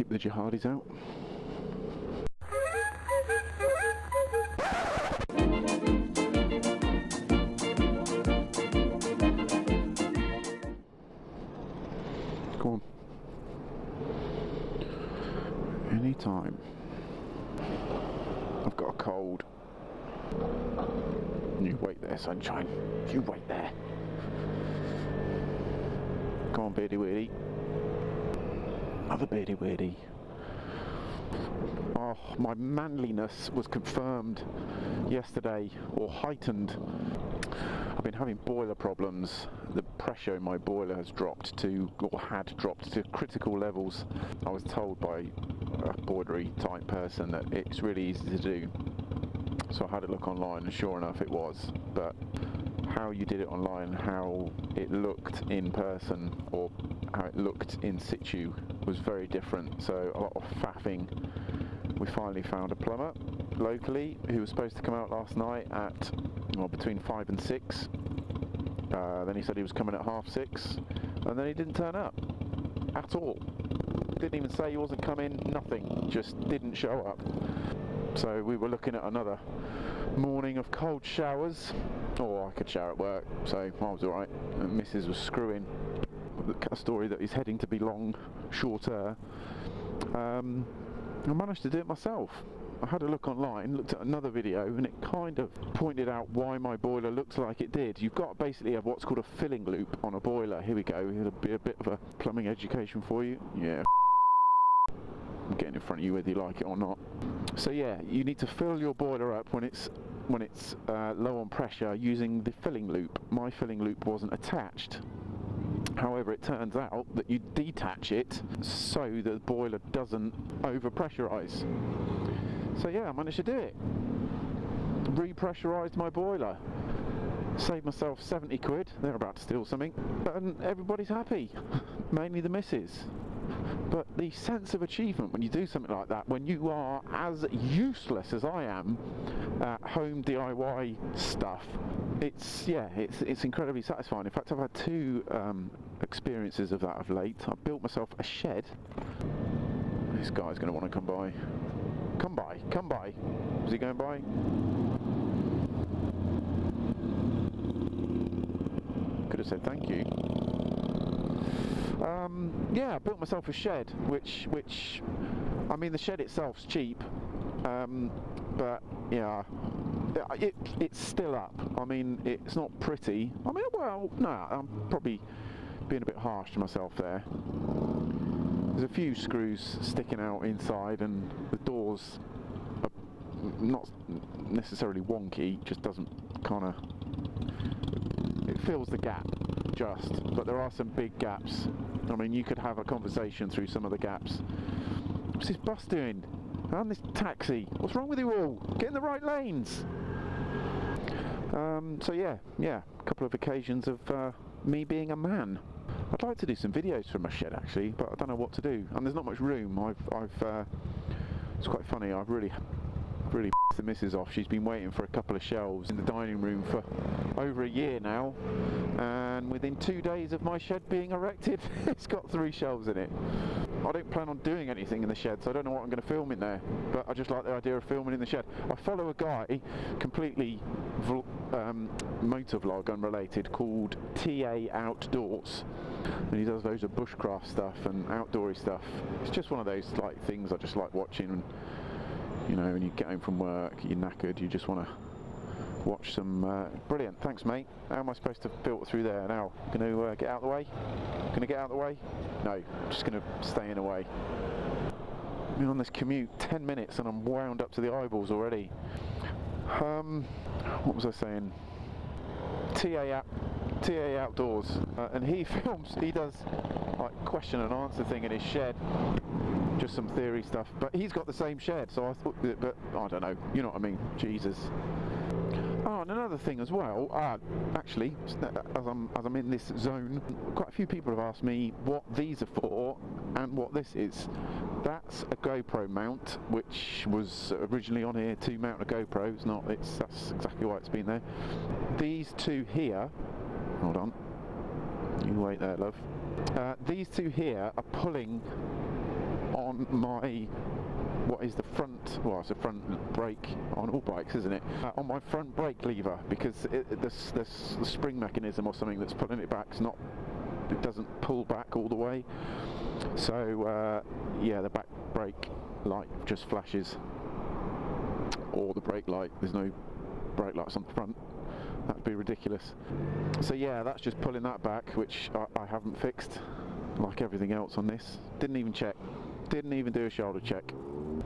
keep the jihadis out. Go on. Anytime. I've got a cold. You wait there, sunshine. You wait there. Go on, beardy weirdy. Another beardy weirdy. Oh, my manliness was confirmed yesterday, or heightened. I've been having boiler problems. The pressure in my boiler has dropped to, or had dropped to critical levels. I was told by a boilery type person that it's really easy to do. So I had a look online and sure enough it was. But how you did it online, how it looked in person, or how it looked in situ was very different. So a lot of faffing. We finally found a plumber locally who was supposed to come out last night at between 5 and 6. Then he said he was coming at 6:30, and then he didn't turn up at all. Didn't even say he wasn't coming, nothing, just didn't show up. So we were looking at another morning of cold showers. Or I could shower at work, so I was alright. Mrs. was screwing a story that is heading to be long, shorter. I managed to do it myself. I had a look online, looked at another video, and it kind of pointed out why my boiler looks like it did. You've got basically what's called a filling loop on a boiler. Here we go, it'll be a bit of a plumbing education for you. Yeah, I'm getting in front of you whether you like it or not. So yeah, you need to fill your boiler up when it's low on pressure using the filling loop. My filling loop wasn't attached. However, it turns out that you detach it so the boiler doesn't over-pressurize. So yeah, I managed to do it. Repressurized my boiler. Saved myself 70 quid. They're about to steal something. And everybody's happy. Mainly the missus. But the sense of achievement when you do something like that, when you are as useless as I am at home DIY stuff, it's incredibly satisfying. In fact, I've had two experiences of that of late. I built myself a shed. This guy's going to want to come by. Come by, come by. Is he going by? Could have said thank you. Yeah, I built myself a shed, which I mean, the shed itself's cheap, but yeah, it's still up. I mean, it's not pretty. I mean, well, no, I'm probably being a bit harsh to myself there. There's a few screws sticking out inside, and the doors are not necessarily wonky, just doesn't kind of, it fills the gap just, but there are some big gaps. I mean, you could have a conversation through some of the gaps. What's this bus doing? And this taxi? What's wrong with you all? Get in the right lanes! So yeah, a couple of occasions of me being a man. I'd like to do some videos from my shed actually, but I don't know what to do. And there's not much room. It's quite funny, I've really the missus off. She's been waiting for a couple of shelves in the dining room for over a year now, and within 2 days of my shed being erected, it's got 3 shelves in it. I don't plan on doing anything in the shed, so I don't know what I'm going to film in there, but I just like the idea of filming in the shed. I follow a guy, completely motovlog unrelated, called TA Outdoors, and he does loads of bushcraft stuff and outdoorsy stuff. It's just one of those like things I just like watching. And you know, when you get home from work, you're knackered, you just want to watch some... brilliant, thanks mate. How am I supposed to filter through there now? Going to get out of the way? Going to get out of the way? No, I'm just going to stay in the way. I've been on this commute 10 minutes and I'm wound up to the eyeballs already. What was I saying? TA Outdoors, and he does like question and answer thing in his shed. Just some theory stuff, but he's got the same shed, so I thought, but I don't know, you know what I mean, Jesus. Oh, and another thing as well, actually, as I'm in this zone, quite a few people have asked me what these are for and what this is. That's a GoPro mount, which was originally on here to mount a GoPro. That's exactly why it's been there. These two here, hold on, you wait there, love. These two here are pulling on on my, what is the front, well it's a front brake on all bikes, isn't it? On my front brake lever, because the spring mechanism or something that's pulling it back is not, it doesn't pull back all the way. So yeah, the back brake light just flashes, or the brake light, there's no brake lights on the front. That'd be ridiculous. So yeah, that's just pulling that back, which I haven't fixed, like everything else on this. Didn't even check, didn't even do a shoulder check.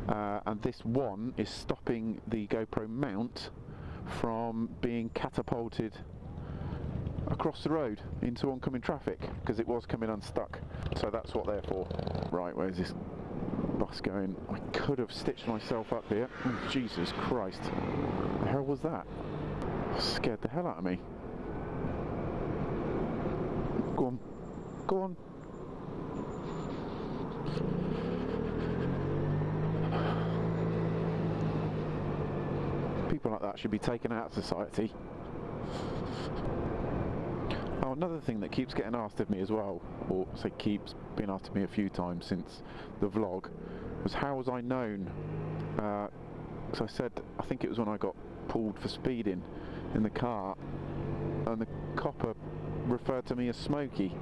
And this one is stopping the GoPro mount from being catapulted across the road into oncoming traffic, because it was coming unstuck. So that's what they're for. Right, where's this bus going? I could have stitched myself up here. Oh, Jesus Christ. The hell was that? Scared the hell out of me. Go on, go on. People like that should be taken out of society. Oh, another thing that keeps getting asked of me as well, or say keeps being asked of me a few times since the vlog, was how was I known? Because I said, I think it was when I got pulled for speeding in the car, and the copper referred to me as Smokey.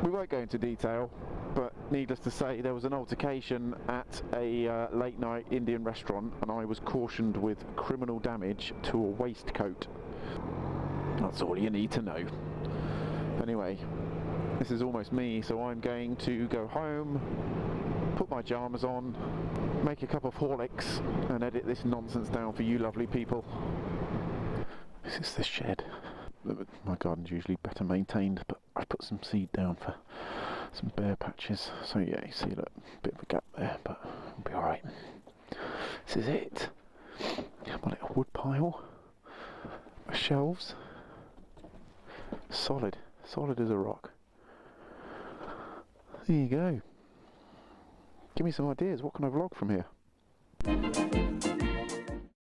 We won't go into detail, but needless to say, there was an altercation at a late night Indian restaurant, and I was cautioned with criminal damage to a waistcoat. That's all you need to know. Anyway, this is almost me, so I'm going to go home, put my pyjamas on, make a cup of Horlicks, and edit this nonsense down for you lovely people. This is the shed. My garden's usually better maintained, but I put some seed down for some bare patches. So yeah, you see that bit of a gap there, but it'll be alright. This is it. My little wood pile. My shelves. Solid. Solid as a rock. There you go. Give me some ideas. What can I vlog from here?